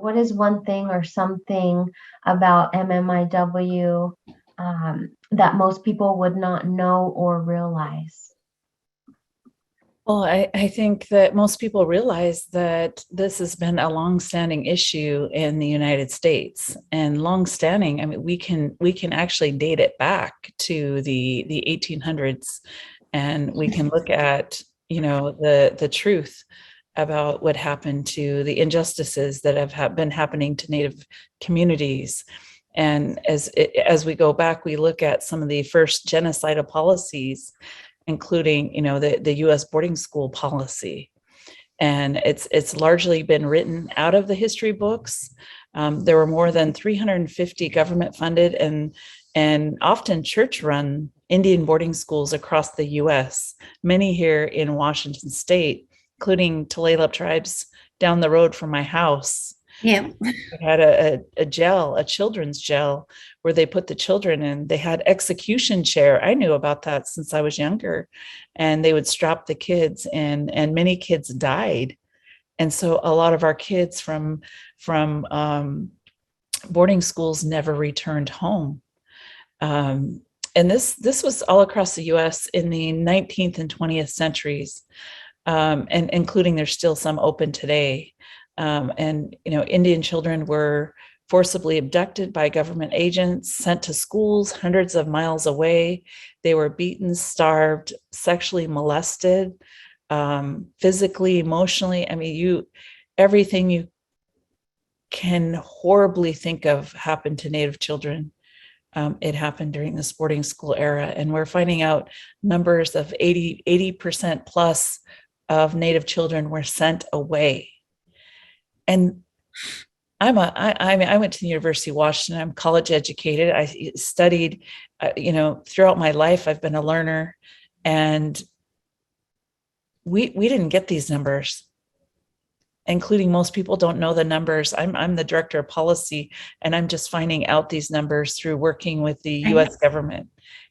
what is one thing or something about MMIW that most people would not know or realize? Well, I think that most people realize that this has been a longstanding issue in the United States, and longstanding. I mean, we can actually date it back to the 1800s, and we can look at the truth about what happened to the injustices that have been happening to Native communities. And as we go back, we look at some of the first genocidal policies, including the U.S. boarding school policy, and it's largely been written out of the history books. There were more than 350 government funded and often church run Indian boarding schools across the U.S., many here in Washington state, including Tulalip tribes down the road from my house. Yeah. We had a jail, a children's jail, where they put the children in. They had execution chair. I knew about that since I was younger, and they would strap the kids in, and many kids died. And so a lot of our kids from boarding schools never returned home. And this was all across the U.S. in the 19th and 20th centuries, and including there's still some open today. And Indian children were forcibly abducted by government agents, sent to schools hundreds of miles away. They were beaten, starved, sexually molested, physically, emotionally. I mean, everything you can horribly think of happened to Native children. It happened during this boarding school era, and we're finding out numbers of 80% plus of Native children were sent away. And I went to the University of Washington. I'm college educated. I studied, throughout my life. I've been a learner, and we didn't get these numbers, including most people don't know the numbers. I'm the director of policy, and I'm just finding out these numbers through working with the U.S. government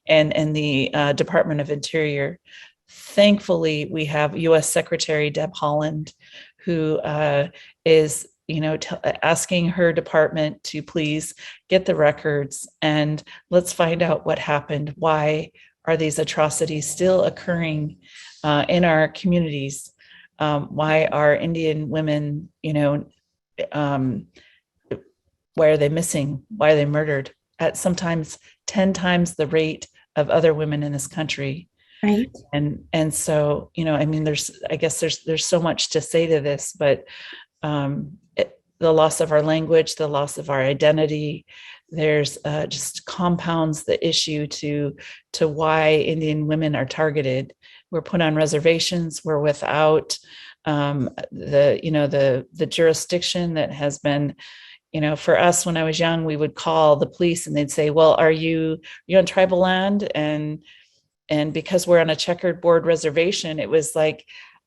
and the Department of Interior. Thankfully, we have U.S. Secretary Deb Haaland, who is asking her department to please get the records and let's find out what happened. Why are these atrocities still occurring in our communities? Why are Indian women, why are they missing? Why are they murdered at sometimes 10 times the rate of other women in this country? Right. And so, I mean, there's so much to say to this, but the loss of our language, the loss of our identity, there's just compounds the issue to why Indian women are targeted. We're put on reservations. We're without the jurisdiction that has been, for us, when I was young, we would call the police and they'd say, well, are you on tribal land? And because we're on a checkerboard reservation, it was like,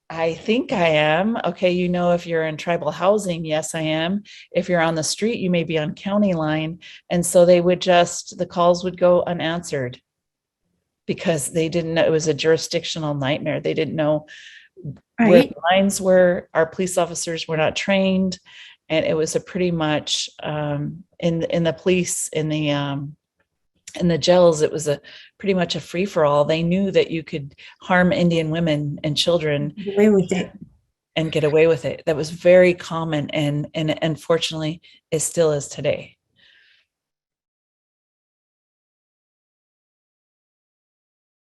I think I am. Okay, if you're in tribal housing, yes, I am. If you're on the street, you may be on county line. And so the calls would go unanswered because they didn't know. It was a jurisdictional nightmare. They didn't know where the lines were. Our police officers were not trained. And it was a pretty much in the police, in the jails, it was pretty much a free for all. They knew that you could harm Indian women and children and get away with it. That was very common, and unfortunately, it still is today.